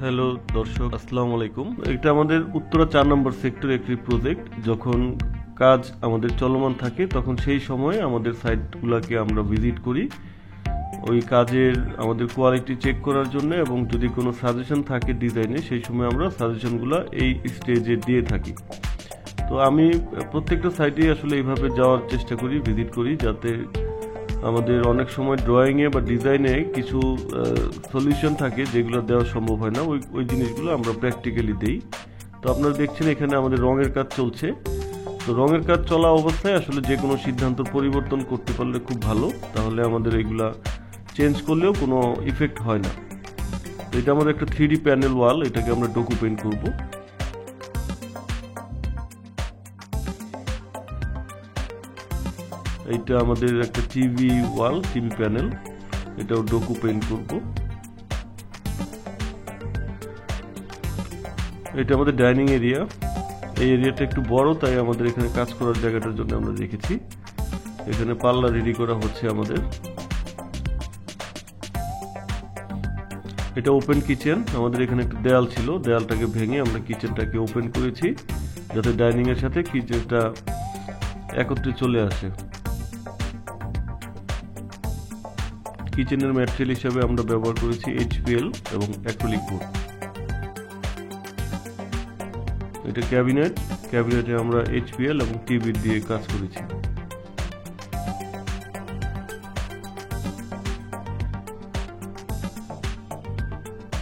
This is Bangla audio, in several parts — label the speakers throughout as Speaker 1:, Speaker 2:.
Speaker 1: হ্যালো দর্শক, আসসালামু আলাইকুম। এটা আমাদের উত্তরা 4 নম্বর সেক্টর একটি প্রজেক্ট। যখন কাজ আমাদের চলমান থাকে তখন সেই সময় আমাদের সাইটগুলোকে আমরা ভিজিট করি ওই কাজের আমাদের কোয়ালিটি চেক করার জন্য, এবং যদি কোনো সাজেশন থাকে ডিজাইনে সেই সময় আমরা সাজেশনগুলো এই স্টেজে দিয়ে থাকি। তো আমি প্রত্যেকটা সাইটেই আসলে এইভাবে যাওয়ার চেষ্টা করি, ভিজিট করি, যাতে আমাদের অনেক সময় ড্রয়িংয়ে বা ডিজাইনে কিছু সলিউশন থাকে যেগুলো দেওয়া সম্ভব হয় না, ওই জিনিসগুলো আমরা প্র্যাকটিক্যালি দিই। তো আপনারা দেখছেন এখানে আমাদের রঙের কাজ চলছে। তো রঙের কাজ চলা অবস্থায় আসলে যে কোনো সিদ্ধান্ত পরিবর্তন করতে পারলে খুব ভালো, তাহলে আমাদের এইগুলা চেঞ্জ করলেও কোনো ইফেক্ট হয় না। তো এটা আমাদের একটা 3D প্যানেল ওয়াল, এটাকে আমরা ডোকু পেইন্ট করবো। এইটা আমাদের একটা টিভি ওয়াল, টিভি প্যানেল, এটাও ডোকু পেইন্ট করব। এটা আমাদের ডাইনিং এরিয়া, এই এরিয়াটা একটু বড়, তাই আমাদের এখানে কাজ করার জায়গাটার জন্য আমরা রেখেছি। এখানে পাল্লা রেডি করা হচ্ছে আমাদের। এটা ওপেন কিচেন, আমাদের এখানে একটা দেয়াল ছিল, দেয়ালটাকে ভেঙে আমরা কিচেনটাকে ওপেন করেছি যাতে ডাইনিং এর সাথে কিচেনটা একত্রে চলে আসে। কিচেনের ম্যাটেরিয়াল হিসেবে আমরা ব্যবহার করেছি HPL এবং অ্যাক্রিলিক বোর্ড। এটা ক্যাবিনেটে আমরা HPL এবং টিভি দিয়ে কাজ করেছি।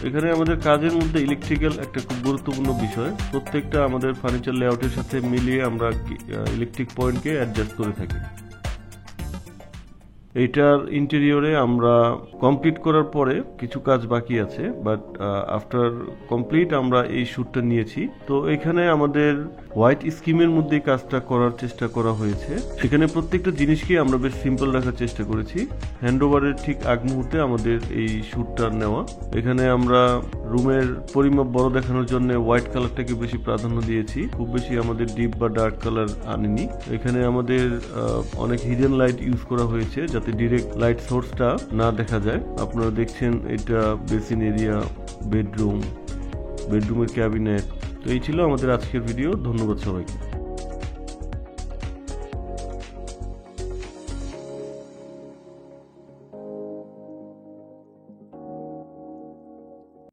Speaker 1: এখানে আমাদের কাজের মধ্যে ইলেকট্রিক্যাল একটা খুব গুরুত্বপূর্ণ বিষয়। প্রত্যেকটা আমাদের ফার্নিচার লেআউটের সাথে মিলিয়ে আমরা ইলেকট্রিক পয়েন্টকে অ্যাডজাস্ট করে থাকি। এইটার ইন্টেরিয়রে আমরা কমপ্লিট করার পরে কিছু কাজ বাকি আছে, বাট আফটার কমপ্লিট আমরা এই শ্যুটটা নিয়েছি। তো এখানে আমাদের হোয়াইট স্কিমের মধ্যে কাজটা করার চেষ্টা করা হয়েছে। সেখানে প্রত্যেকটা জিনিসকে আমরা বেশ সিম্পল রাখার চেষ্টা করেছি। হ্যান্ডওভারের ঠিক আগ মুহূর্তে আমাদের এই শ্যুটটা নেওয়া। এখানে আমরা রুমের পরিমাপ বড় দেখানোর জন্য হোয়াইট কালারটাকে বেশি প্রাধান্য দিয়েছি, খুব বেশি আমাদের ডিপ বা ডার্ক কালার আনিনি। এখানে আমাদের অনেক হিডেন লাইট ইউজ করা হয়েছে যাতে ডিরেক্ট লাইট সোর্সটা না দেখা যায়। আপনারা দেখছেন এটা বেসিন এরিয়া, বেডরুমের ক্যাবিনেট। তো এই ছিল আমাদের আজকের ভিডিও। ধন্যবাদ সবাইকে।